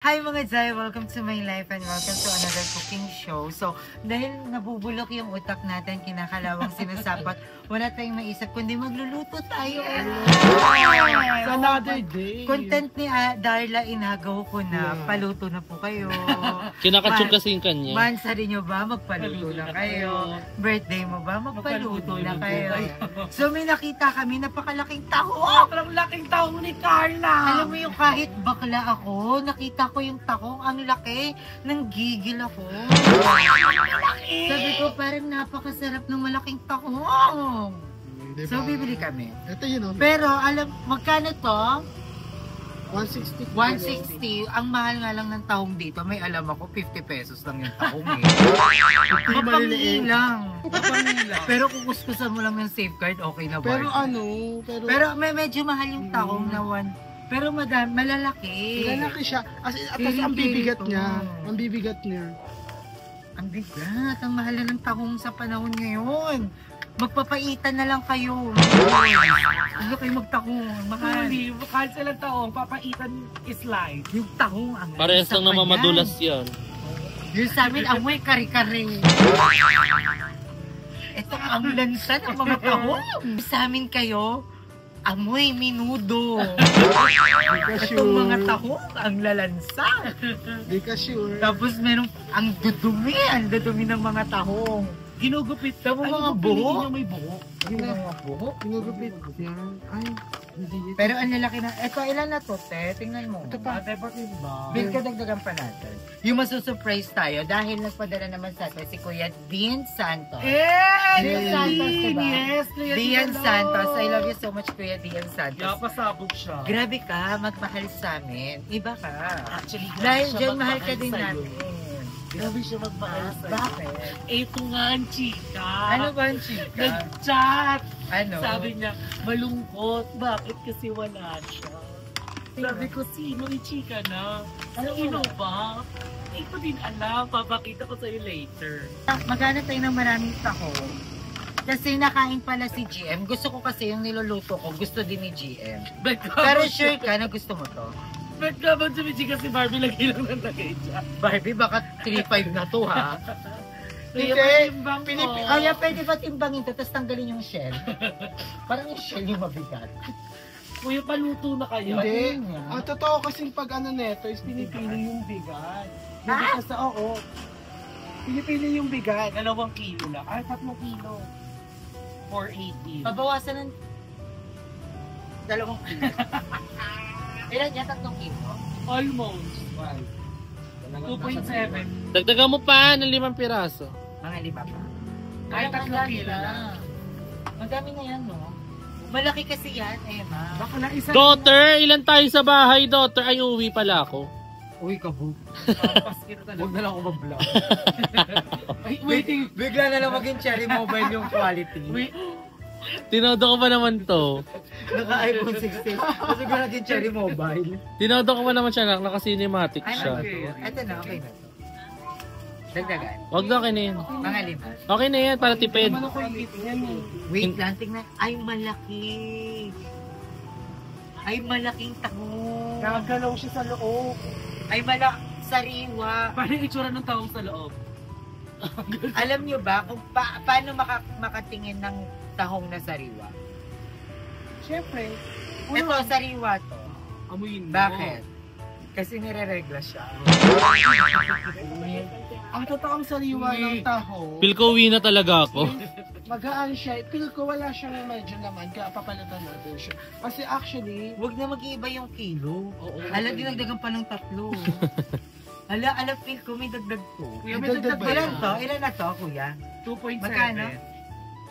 Hi mga Zay! Welcome to my life and welcome to another cooking show. So, dahil nabubulok yung utak natin, kinakalawang sinasapat, wala tayong maisip, kundi magluluto tayo. So, another day. Content ni Darla, inagaw ko na, paluto na po kayo. Kinakatsog kasi yung kanya. Mansari nyo ba? Magpaluto na kayo. Birthday mo ba? Magpaluto na kayo. So, may nakita kami, napakalaking tahong. Sobrang laking tahong ni Carla. Alam mo yung kahit bakla ako, nakita ko yung tahong, ang laki, nang gigil ako. Sabi ko, parang napakasarap ng malaking tahong. Diba? So, bibili kami. Ito yun, oh. Pero, magkano to? 160. 160. Ang mahal nga lang ng tahong dito, may alam ako, 50 pesos lang yung tahong eh. Mapangi lang. Pero kung kuskusan mo lang yung safeguard, okay na ba? Pero ano, Pero medyo mahal yung tahong na pero malalaki. Malalaki siya. At ang bibigat niya. Ang bibigat niya. Ang bigat. Ang mahal na ng tahong sa panahon ngayon. Magpapaitan na lang kayo. Ano kayo magtahong? Mahal. Hindi, cancel ang tahong. Papaitan is live. Yung tahong ang Parehas lang naman madulas yan. Yung sa amin, amoy kare-kare. Ito ang lansa ng mga tahong. Sa amin kayo, amoy minudo. Itong mga tahong, ang lalansa. Di ka sure. Tapos meron, ang dudumi ng mga tahong. Ginugupit. Tamo mga buhok. May buhok. Mga buhok. Ginugupit. Yan. Ay, hindi. Pero ang lalaki na, ito ilan na to, te? Tingnan mo. Ito pa. Ate, bakit ba? Bill ka dagdagan pa natin. Yung masusurprise tayo dahil nagpadala naman sa atin si Kuya Dean Santos. Dean Santos, diba? Yes, Kuya Dean Santos. I love you so much, Kuya Dean Santos. Kaya pasabog siya. Grabe ka, magmahal sa amin. Iba ka. Actually, Dahil dyan mahal ka din namin. Grabe siya magmahal sa'yo. Bakit? Ito nga ang chika. Ano ba ang chika? Nag-chat. Ano? Sabi niya, malungkot. Bakit kasi wala siya? Sabi ko, sino yung chika na? Sino ba? Hindi ko din alam. Papakita ko sa'yo later. Maghanap tayo ng maraming tahong. Kasi nakain pala si GM. Gusto ko kasi yung niluluto ko. Gusto din ni GM. Pero sure ka na gusto mo to? Ba't naman sumichika si Barbie lagi lang ng lagay siya? Barbie, baka 3.5 na to ha? Kaya matimbang ko. Kaya pwede ba timbangin to, tapos tanggalin yung shell? Parang yung shell yung mabigat. Kuya, paluto na kayo. Hindi. Ang totoo kasing pag ano neto is pinipili yung bigat. Yung bigat sa oo. Pinipili yung bigat. 2 kilo lang. Ay, 3 kilo. 480. Pabawasan ng 2 kilo. Ilan yan? 3 kilo? Almost. 2.7. Dagdagan mo pa ng 5 piraso. Mga 5 pa. Kahit 3 kilo na. Madami na yan, no? Malaki kasi yan, Emma. Baka na isa. Daughter, ilan tayo sa bahay, daughter? Ay, uwi pala ako. Uy, kabog. Paskiro talaga. Huwag na lang ako mag-vlog. Ay, waiting. Bigla na lang maging cherry mobile yung quality. Wait. Tinodo ko pa naman to. Naka-iPhone 16. Kasi ko naging cherry mobile. Tinodo ko pa naman siya, naka-cinematic Ay, siya. ito na, okay na to. Dagdagan. Wag na, okay na yan. Mga 5. Okay na yan, para tipid. Ano ko yan eh. Wait lang, tingnan. Ay, malaki. Ay, malaking tahong. Gagalaw siya sa loob. Ay, sariwa. Paano yung itsura ng taong sa loob? Alam nyo ba kung paano makatingin ng tahong na sariwa? Siyempre. Ito, sariwa to. Amuyin mo. Bakit? Kasi nire-regla siya. Ang totoong sariwa ng taho, Feel ko uwi na talaga ako. magaan siya. Feel ko wala siyang medyo naman, kaya papalitan natin siya. Kasi actually, Huwag na mag-iiba yung kilo. Oo. Hala, dinagdagan pa ng 3. Hala, feel ko may dagdag to. Kuya, may Dagdag dagdag ba Ilan yan? to? Ilan na to, kuya? 2.7. Magkano?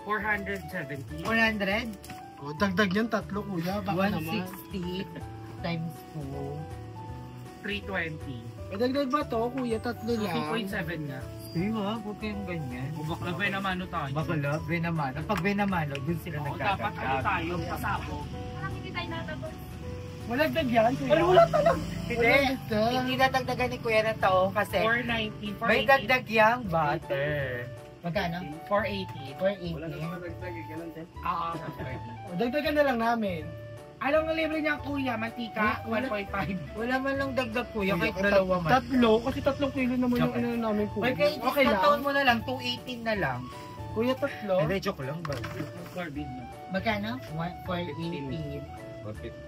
470. 400? oh, dagdag yan 3 kuya, baka naman. 160 times 320. Eh, dagdag ba to kuya, 3 So, lang. 2.7 nga. 2. Diba? Huwag kayong ganyan. Bakla ba naman ano tayo? Bakala, Benamano. Pag Benamano, dun sila Oo, dapat ano nagkakagag. tayo, pasabog. Walang yan kuya. Pero wala talaga. Hindi. Walang dagdag. Hindi natagdagan ni Kuya ng taong kasi 490. may dagdag yang butter. Magkano? 480. 480. Oo. O, dagdagan na lang namin. Anong libre niya kuya? Mantika? Wala. 1.5. Wala man lang dagdag kuya, kahit dalawa man. Tatlo? Kasi 3 kilo naman yung ano namin kuya. Okay, Okay lang. mo na lang, 218 na lang. Kuya, 3? Hindi, joke lang ba? Corbin na. Magkano? 418. 450.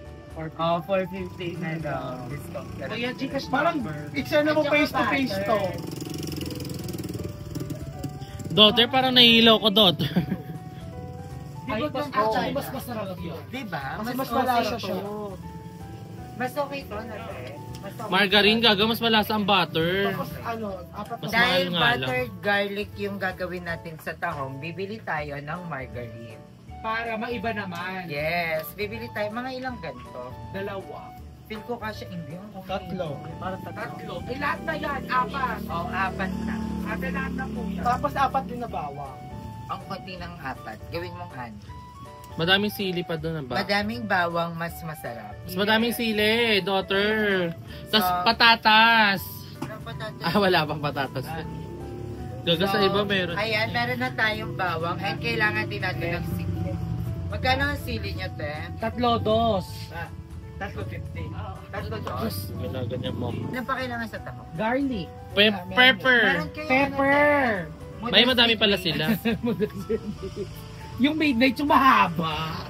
Oh, 450 na lang. Discount ka na. Kuya, Gcash Parang, eksena mo face to face to. Daughter, parang nahihilaw ko, daughter. Di ba Mas actually, mas masarap yun. Diba? Kasi mas malasa siya. Mas okay to, nate. Mas okay. Margarine gaga, mas malasa ang butter. Tapos ano, 4 Mas na. mahal Dahil nga lang. buttered garlic yung gagawin natin sa tahong, bibili tayo ng margarine. Para maiba naman. Yes, bibili tayo. Mga ilang ganito. 2. Feel ko kasi hindi yung okay. 3. Parang tatlo. Eh, lahat na yan, 4. Oh, 4 na. Ate lahat na kuya. Tapos 4 din na bawang. Ang konti ng 4. Gawin mong 6. Madaming sili pa doon, ba? Madaming bawang, mas masarap. Mas madaming sili, daughter. Tapos So- patatas. Ang patatas. Ah, wala pang patatas. Gaga sa iba meron. Ayan, meron na tayong bawang. At kailangan din natin ng sili. Magkano ang sili niyo, te? 3, 2. 3.50. 3 Wala ganyan mo. Ano pa kailangan sa taho? Garlic. Pepper. Meron kayo Pepper. May madami pala sila. Yung midnight, yung mahaba.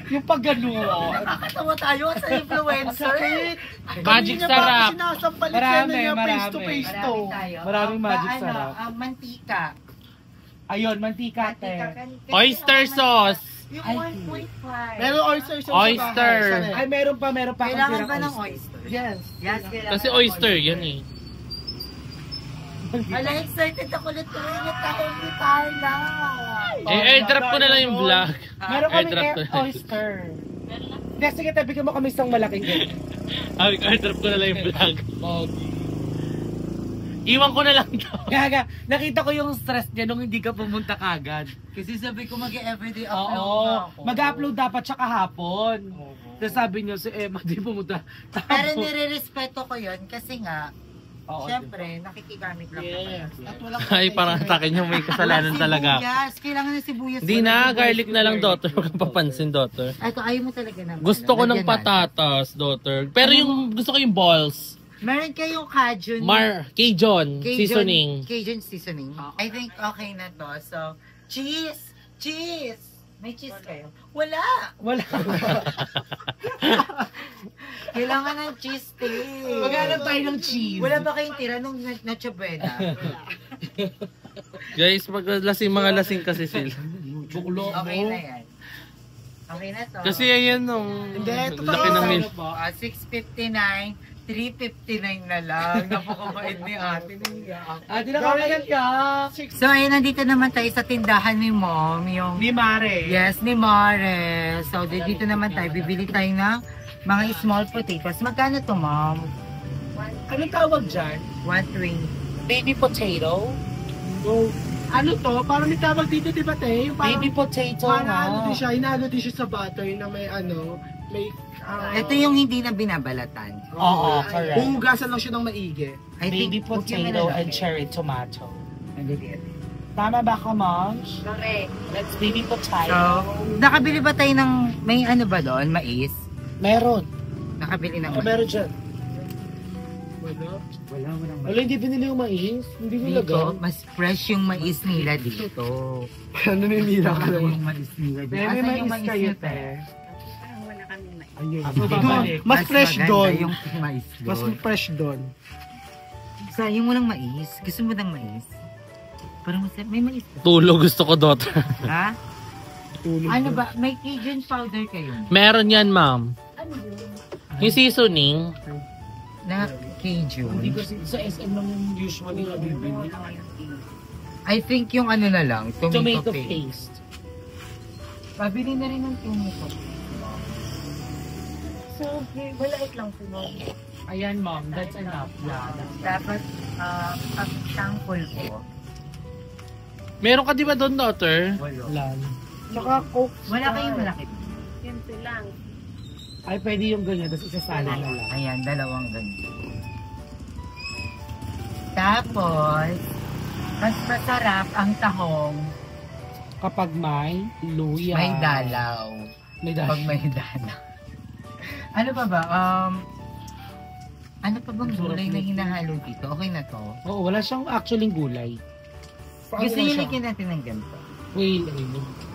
Yung pag gano'n. Nakakatawa tayo sa influencer. Magic sarap. Marami, face to face to. Marami tayo. Maraming magic Ano, sarap. mantika. Ayun, mantika Mantika. te. Oyster sauce. Yung Ay, 1.5. Meron oyster sauce Oyster. sa bahay. Ay, meron pa Kailangan akong ba ng tirang oyster? Yes. Yes, kailangan Kasi ng oyster, yan eh. Ala, excited ako ulit tuloy na tayo ni Carla. Eh, airdrop ko na lang yung vlog. Meron kami Airdrop ko na lang. oyster. Hindi, sige, bigyan mo kami isang malaking ganyan. Airdrop ko na lang yung vlog. Iwan ko na lang to. Gaga, nakita ko yung stress niya nung hindi ka pumunta kagad. Kasi sabi ko mag-everyday upload na Oo. ako. Mag-upload dapat siya kahapon. Tapos sabi niya si Emma, di pumunta. Pero nire-respeto ko yun kasi nga, Oo, syempre, nakikigamit lang Yes. naman. At walang Ay, parang atakin niyo may kasalanan talaga. Sibuyas. Kailangan ng sibuyas. Hindi Wala na, sibuyas garlic na lang, flavor. daughter. Huwag kang papansin, daughter. Ay, ito, ayaw mo talaga naman. Gusto ko ng Lagyan natin. patatas, daughter. Pero yung gusto ko yung balls. Meron kayong Cajun. Cajun seasoning. Cajun seasoning. I think okay na to. So, cheese! Cheese! May cheese kayo? Wala! Wala. Kailangan ng cheese stick. Maghanap tayo ng cheese. Wala ba kayong tira nung Noche Buena? Guys, pag lasing, mga lasing kasi sila. Buklo Okay na yan. Okay na to. Kasi ayan nung Hindi, totoo. laki ng mil. 6.59, 3.59 na lang. Napakabait ni ate niya. Ate na kami ka. So, ayun, nandito naman tayo sa tindahan ni Mom. Yung, Ni Mare. yes, ni Mare. So, dito naman tayo. Bibili tayo ng mga small potatoes. Magkano to, Mom? Anong tawag dyan? 120. Baby potato? Ano to? Parang may tawag dito, di ba, te? Yung parang, Baby potato parang ano nga. din siya, inaano din siya sa butter na may ano, may... Ito yung hindi na binabalatan. Oo, correct. Huhugasan lang siya ng maigi. I Baby think, potato and cherry tomato. Maliliit. Tama ba ka, Moms? Correct. That's baby So, potato. nakabili ba tayo ng, may ano ba doon? Mais? Meron. Nakabili ng mais? Meron dyan. Wala. Walang Wala, hindi binili yung mais. Hindi Dito, nilagay. mas fresh yung mais nila dito. Ano ninira ka Ano naman? yung mais nila dito? May Asan yung mais kayo, niyo, te. Ayun. Ako Doon, babalik. Mas fresh maganda doon. yung mais Mas doon. fresh doon. Sayang mo ng mais. Gusto mo ng mais? Parang masarap. May mais ba? Tulog gusto ko, daughter. Ha? Tulog Ano doon. ba? May Cajun powder kayo? Meron yan, ma'am. Yung seasoning, Na Hindi Cajun? kasi sa SM lang yung usually nabibili. I think yung ano na lang, tomato Tomato paste. paste. Pabili na rin ng tomato. So, malait lang po, Mom. Ayan, Mom. That's enough. Dapat, pag tangkol ko, meron ka di ba doon, daughter? Wala. Saka coke. wala kayong malaki. Ay, pwede yung ganyan. Tapos isasali na lang. Ayan, dalawang ganito. Tapos, mas masarap ang tahong kapag may luya. May dalaw. May Pag dalaw. may dalaw. Ano pa ba? Ano pa bang gulay na hinahalo dito? Okay na to? Oo, wala siyang actually gulay. Gusto niyo lagyan natin ng ganito? Wait,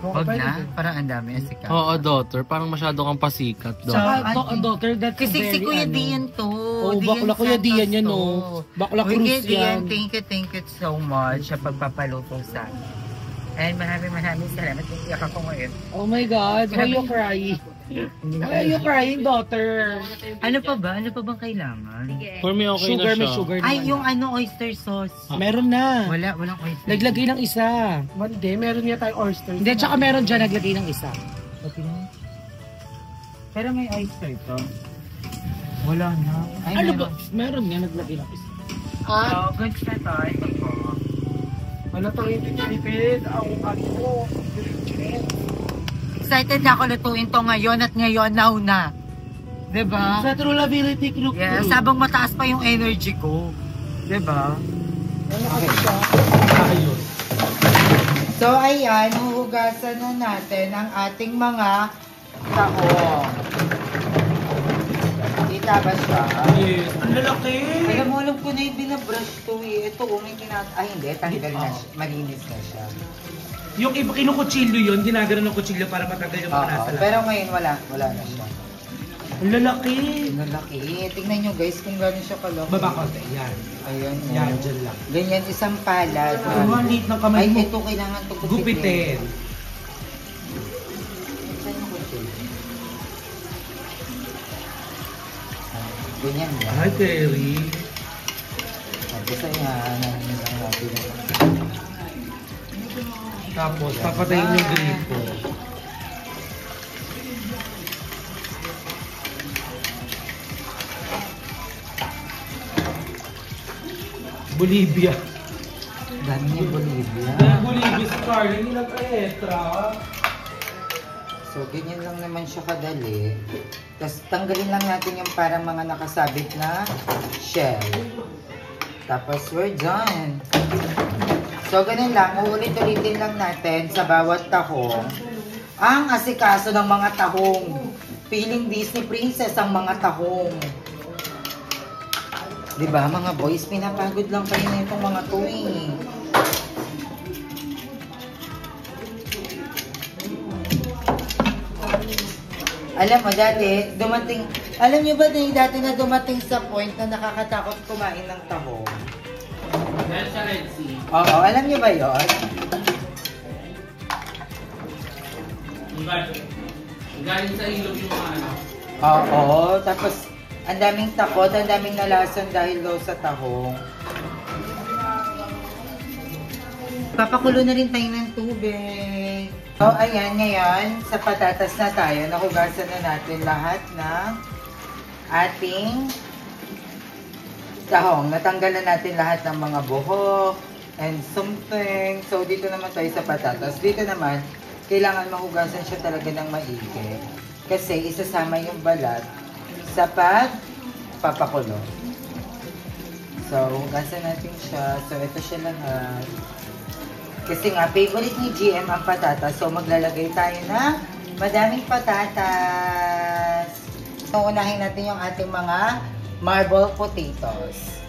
Huwag na? Parang ang dami ang sikat. Oo, daughter. Parang masyado kang pasikat, daughter. Saka, Ay, daughter, that's Kasi si very, Kuya Dian to. Oo, bakla Kuya Dian yan, no. Bakla Kuya Cruz Dian, yan. thank you so much sa pagpapaluto sa amin. And maraming salamat. Iyak ako ngayon. Oh my God, why you crying? Why are you crying, daughter? Ano pa ba? Ano pa bang kailangan? For me, okay Sugar, na may siya. sugar Ay, naman. yung oyster sauce. Meron na. Walang oyster. Naglagay ng isa. Hindi, meron niya tayong oyster. Hindi, tsaka meron dyan naglagay ng isa. Okay na. Pero may oyster to. Wala na. Ay, Ano meron. ba? Meron niya naglagay ng isa. So, goods na to. Ito po. Ano to yung tinipid? Ang ano? Excited na ako lutuin to ngayon at ngayon now na. Diba? Sa Trulability Club. Yes, sabang mataas pa yung energy ko. Diba? Ano kasi siya? Ayun. So, ayan, huhugasan na natin ang ating mga tahong. Kita ba siya? Yes. Ang lalaki. Alam mo, alam ko na yung binabrush to eh. Ito, may ay hindi, tanggal na siya. Malinis na siya. Yung iba kinukutsilyo yun, ginagano ng kutsilyo para matanggal yung mga Oo, nasa pero ngayon wala na siya. Ang lalaki. Lalaki. Tingnan nyo guys kung gano'n siya kalaki. Baba konti, yan. Ayun. Yan, dyan lang. Ganyan, isang palad. Ang mga liit ng kamay Ay, mo. ito kailangan ito Gupitin. Saan yung kutsil? Ganyan yan. Ay, Terry. Sabi sa yan. Tapos, papatayin yung grito. Bolivia. Dami niya Bolivia. Bolivia si Carly, hindi nag-etra. So, ganyan lang naman siya kadali. Tapos, tanggalin lang natin yung parang mga nakasabit na shell. Tapos, we're done. So, ganun lang. Uulit-ulitin lang natin sa bawat tahong ang asikaso ng mga tahong. Feeling Disney Princess ang mga tahong. Diba, mga boys, pinapagod lang kayo na itong mga to eh. Alam mo, dati, alam nyo ba dati na dumating sa point na nakakatakot kumain ng tahong? Dahil sa Red Sea. Oo, alam nyo ba yun? Galing sa ilog yung mga ano. Oo, tapos ang daming takot, ang daming nalason dahil daw sa tahong. Papakulo na rin tayo ng tubig. So, ayan, ngayon, sa patatas na tayo, nahugasan na natin lahat ng ating tahong. Natanggalan natin lahat ng mga buhok and something. So, dito naman tayo sa patatas. Dito naman, kailangan mahugasan siya talaga ng maigi. Kasi isasama yung balat sa pagpapakulo. So, hugasan natin siya. So, ito siya lahat. Kasi nga, favorite ni GM ang patatas. So, maglalagay tayo na madaming patatas. So, unahin natin yung ating mga marble potatoes.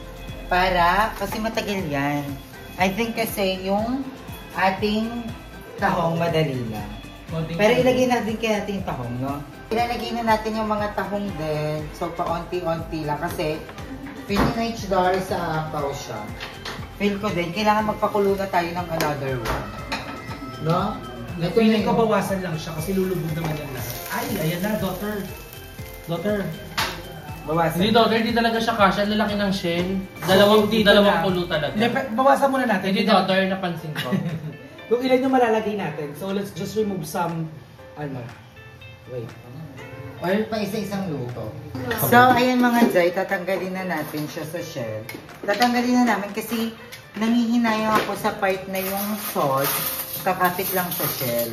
Kasi matagal yan. I think kasi yung ating tahong madali lang. Pero ilagay natin kaya natin yung tahong, no? Ilalagay na natin yung mga tahong din. So, paunti-unti lang. Kasi, $29 sa apaw siya. Feel ko din, kailangan magpakulo na tayo ng another one. No? Ito Feeling ko bawasan lang siya kasi lulubog naman yan lahat. Ay, ayan na, daughter. Daughter. Bawasan. Hindi, daughter, hindi talaga siya kasha. Lalaki ng shell. dito Dalawang na. kulo talaga. Hindi, bawasan muna natin. Hindi, daughter, napansin ko. Kung ilan yung malalagay natin. So, let's just remove some, wait. Or pa isa-isang luto. So, ayan mga Jai, tatanggalin na natin siya sa shell. Tatanggalin na namin kasi nangihinayang ako sa part na yung sauce, kakapit lang sa shell.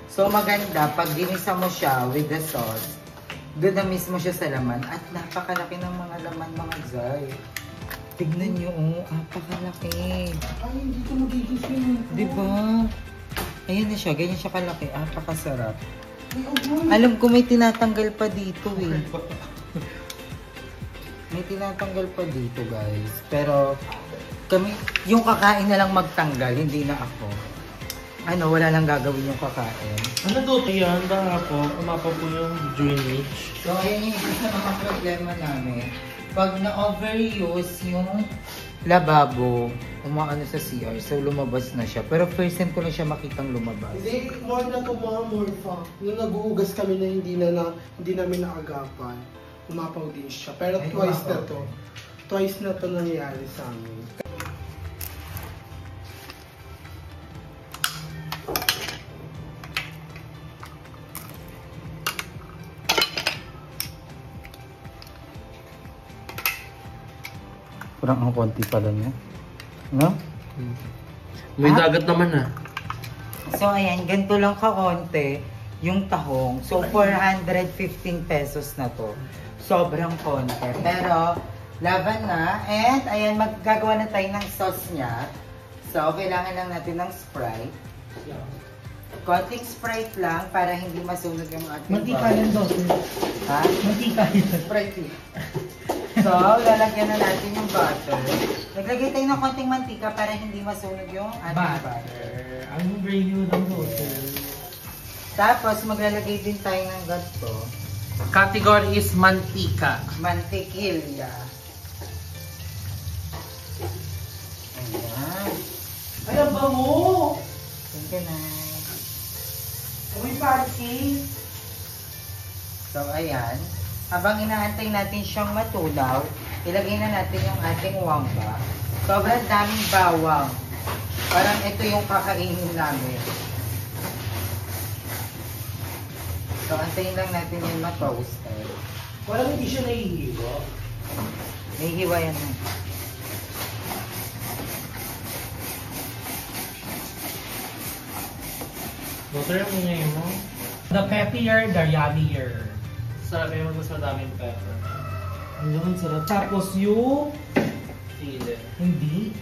So, maganda pag ginisa mo siya with the sauce, doon na mismo siya sa laman. At napakalaki ng mga laman mga Jai. Tignan nyo, napakalaki. Ay, hindi ko magigising. Diba? Ayan na siya, ganyan siya kalaki. Napakasarap. Alam ko may tinatanggal pa dito eh. May tinatanggal pa dito guys. Pero kami, yung kakain na lang magtanggal, hindi na ako. Ano, wala lang gagawin yung kakain. Ano to? Yan, baka po. Umapa po yung drainage. So ayan yung isa sa mga problema namin. Pag na-overuse yung lababo, umaano sa CR, so lumabas na siya. Pero first time ko lang siya makitang lumabas. Hindi, more na to, more fa. Nung nag-uugas kami na hindi namin naagapan, umapaw din siya. Pero Ay, twice na umapaw. to. Twice na to nangyari sa amin. Kurang ang konti pala niya. No? May dagat naman ah. So ayan, ganito lang kaonte yung tahong. So 415 pesos na to. Sobrang konti. Pero laban na. And ayan, maggagawa na tayo ng sauce niya. So kailangan lang natin ng Sprite. Konting Sprite lang para hindi masunog yung ating Mantika yan, Doctor. Ha? Mantika yan. Sprite eh. So, lalagyan na natin yung butter. Naglagay tayo ng konting mantika para hindi masunog yung ating butter. Anong brain yun ng Doctor? Tapos, maglalagay din tayo ng ganito. Category is mantika. Mantikilya. Ayan. Alam ba mo? Thank you, Nay. Uy, party! So, ayan. Habang inaantay natin siyang matunaw, ilagay na natin yung ating wangba. Sobrang daming bawang. Parang ito yung kakainin namin. So, antayin lang natin yung ma-toasted. Walang hindi siya naihiwa. May hiwa yan na. Doctor, yung ngayon mo? The peppier, the yummier. Sarap yung mas madaming pepper. Ang naman sarap. Tapos yung... Sili. Hindi.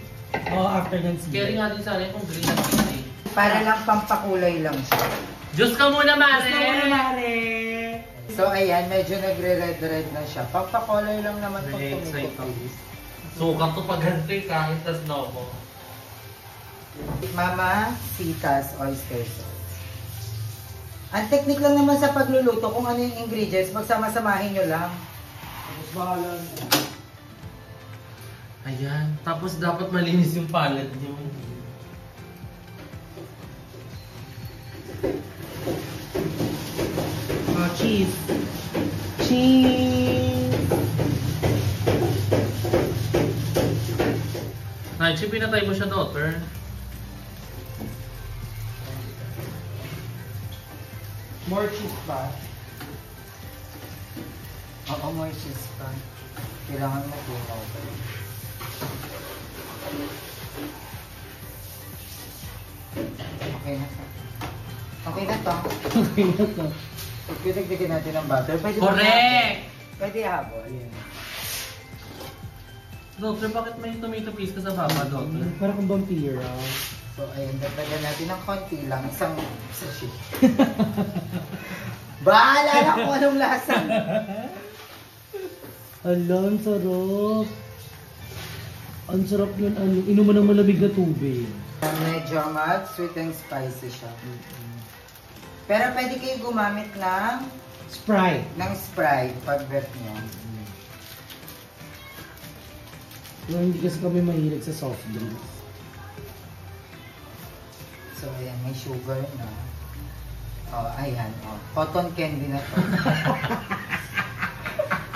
Oo, after ng Kaya nga din sana yung green at sili. Para lang pampakulay lang siya. Diyos ka muna, Mare! Mare! So, ayan, medyo nagre-red-red na siya. Pampakulay lang naman pag Very excited. tumikot. Sukat to pag ganito kahit tas na ako. Mama Sita's oyster sauce. Ang technique lang naman sa pagluluto, kung ano yung ingredients, magsama-samahin nyo lang. Tapos bahala na. Ayan. Tapos dapat malinis yung palad niyo. Ah, cheese. Cheese! Naichi, pinatay mo siya, Doctor. More cheese pa. Oo, more cheese pa. Kailangan mo tunaw. Okay na to. Okay na to. Okay na to. Pinagdagyan natin ng butter. Pwede ba Correct! habol? Pwede habol. Doctor, bakit may tomato paste ka sa baba, Doctor? Parang kung vampira. So, ayun, dagdagan natin ng konti lang. Isang sachet. Bahala na kung anong lasa. Alam, sarap. Ang sarap yun. Inuman ng malamig na tubig. Medyo mild, sweet and spicy siya. Pero pwede kayo gumamit ng Sprite. Sprite pag bet nyo. Hindi kasi kami mahilig sa soft drinks. So, ayan, may sugar na. Oh, ayan, oh. Cotton candy na to.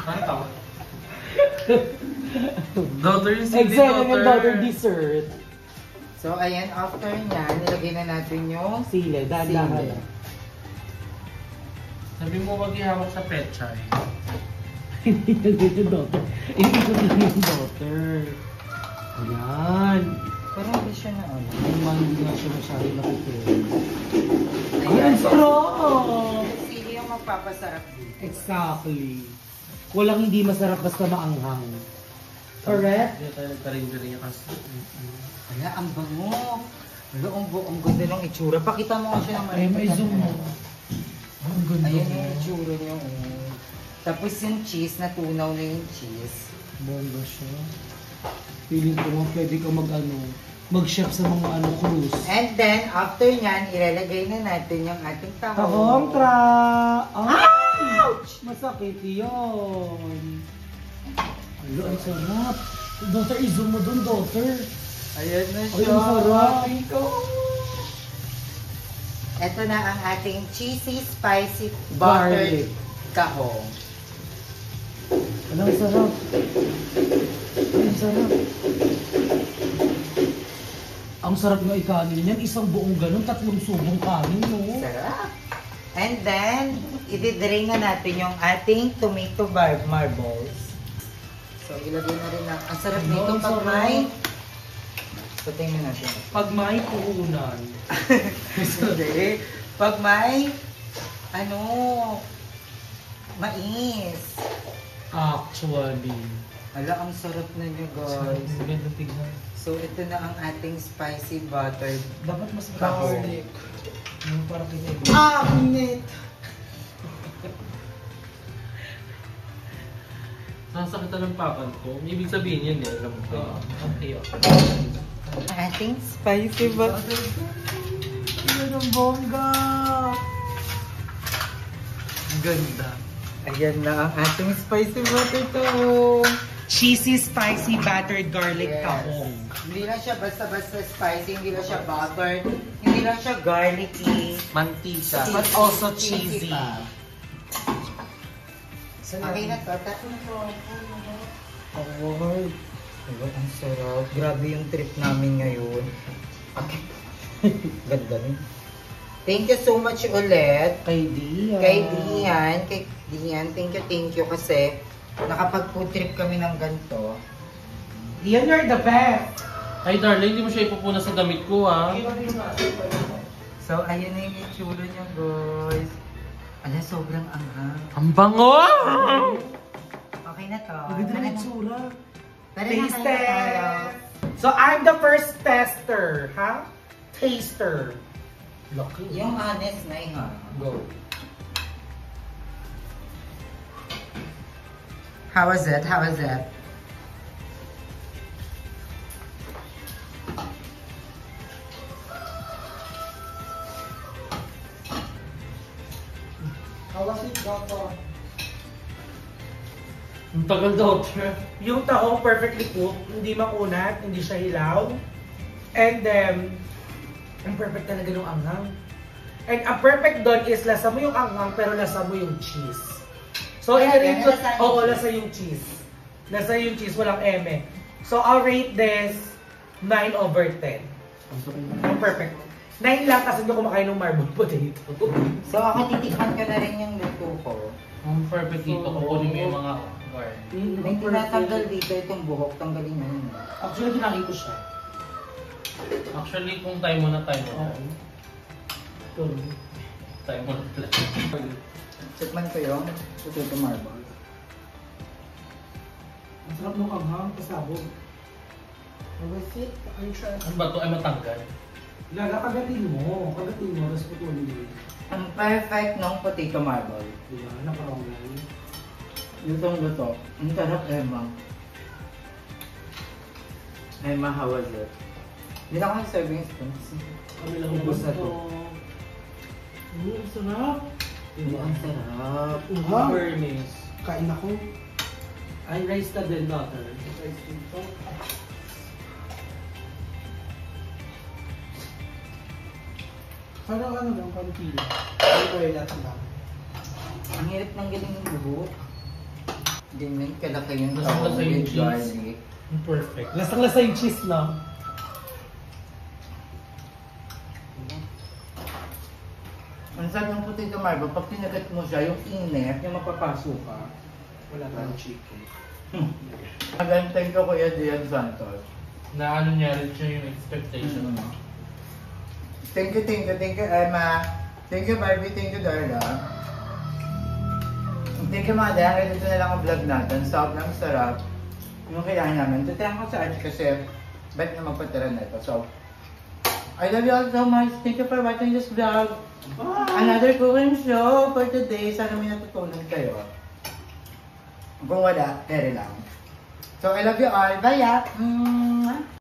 Ano? Doctor, yung sili, Excited yung daughter Doctor. dessert. So, ayan, after niya, nilagay na natin yung Sile, dahan-dahan. sili. Sabi mo wag ihawak sa pechay. Hindi yung daughter. Iikot lang yung daughter. Ayan. Pero hindi siya na ano. Naman hindi nga siya masyado nakikita. Ayan, sarap! sili yung magpapasarap dito. Exactly. Walang hindi masarap basta maanghang. Correct? Hindi tayo nagkarinderya kasi. Wala, ang bango. Hala, ang ganda ng itsura. Pakita mo nga siya ng Ay, may zoom mo. Ang ganda. Ayan yung itsura niya. Oh. Tapos yung cheese, natunaw na yung cheese. Bongga siya. Feeling ko nga pwede ka mag-chef sa mga cruise. And then, after nyan, ilalagay na natin yung ating tahong. Tahong Ouch! Masakit yun. Alo, ang sarap. Daughter, i-zoom mo dun, daughter. Ayan na Ay, siya. ang sarap. Ito na ang ating cheesy, spicy, Garlic. buttered tahong. Ano, ang sarap. Ay, ang sarap. Ang sarap nga ikanin yan. Isang buong ganun, 3 subong kanin, no? Sarap. And then, i-drain na natin yung ating tomato marbles. So, ilagay na rin na. Ang sarap Ano, nito ang pag sarap. may... Patingin natin. Pag may puhunan. Hindi. Pag may... mais. Actually. Hala, ang sarap na niya, guys. Ang ganda tignan. So, ito na ang ating spicy buttered. Dapat mas Tahong. garlic. Para kita Init! Nasakit na ng pakan ko. Ibig sabihin yan eh. Alam ko. Okay. Ang ating spicy buttered. Yan ang bongga. Ganda. Ayan na ang ating spicy buttered tahong. Cheesy, spicy, battered garlic Yes. tahong. Hindi lang siya basta-basta spicy, hindi lang siya buttered, hindi lang siya garlicky. Mantika. But also cheesy. pa. Okay na to. Tapos na to. Oh, Diba, ang sarap. Grabe yung trip namin ngayon. Okay. Ganda rin. Thank you so much ulit. kay Dia. Kay Dian, thank you kasi nakapag-food trip kami ng ganito. Dian, you're the best. Ay darling, hindi mo siya ipupuna sa damit ko ah. So, ayun na yung itsura niya, guys. Ala, sobrang anghang. Ang bango! Okay na to. Maganda na yung tsura. Tara na, Taste kain na tayo. test. So, I'm the first tester, ha? Taster. Lucky. Yung honest na ha. Go. How was it? How was it? How was it, Gato? Ang tagal daughter. Yung tahong perfectly cooked, hindi makunat, hindi siya hilaw. And then, ang perfect talaga ng anghang. And ang perfect doon is lasa mo yung anghang pero lasa mo yung cheese. So, Ayan, i-rate ko, lasa yung oo, cheese. lasa yung cheese. Lasa yung cheese, walang eme. So, I'll rate this 9/10. Ang perfect. 9 lang kasi hindi ko kumakain ng marble potato. So, ako titikman ko na rin yung luto ko. Ang perfect dito. Kukunin mo yung mga garlic. May tinatanggal dito itong buhok. Tanggalin mo yun. Actually, kinain ko siya. Actually, kung tayo muna tayo muna. Oo. Tuloy. Tayo muna pala. Tikman ko yung potato marble. Ang sarap ng anghang, pasabog. How was it? Ay, siya. Ano ba ito ay matanggal? Lala, kagatin mo, tapos putulin mo. Ang perfect ng potato marble. Diba? Nakarongay. Lutong luto. Ang sarap, Emma. Emma, how was it? Hindi na ako yung serving spoons. Kami lang Ubus na to. Ang sarap. Diba? Ang sarap. Wow. Burnies. Kain ako. Ay, rice na din, daughter. Rice dito. Parang ano lang, konti lang. Ay, toilet lang. Ang hirap ng galing ng buhok. Ganyan, kalaki yung Mas tao malaki yung with cheese. garlic. Perfect. Lasang-lasa yung cheese na. Ang sarap ng potato marble, pag tinagat mo siya, yung init, Yung mapapasok ka, wala tayong chicken. Magantay ko Kuya Dian Santos. Na ano niya rin siya yung expectation. Thank you, Emma. Thank you, Barbie. Thank you, Darla. Thank you, mga dahil dito na lang ang vlog natin. Sobrang sarap. Yung kailangan namin. Tutayang ko sa atin kasi ba't na magpatira na ito. So, I love you all so much. Thank you for watching this vlog. Another cooking show for today. Sana may natutunan kayo. Kung wala, kere lang. So, I love you all. Bye, ya!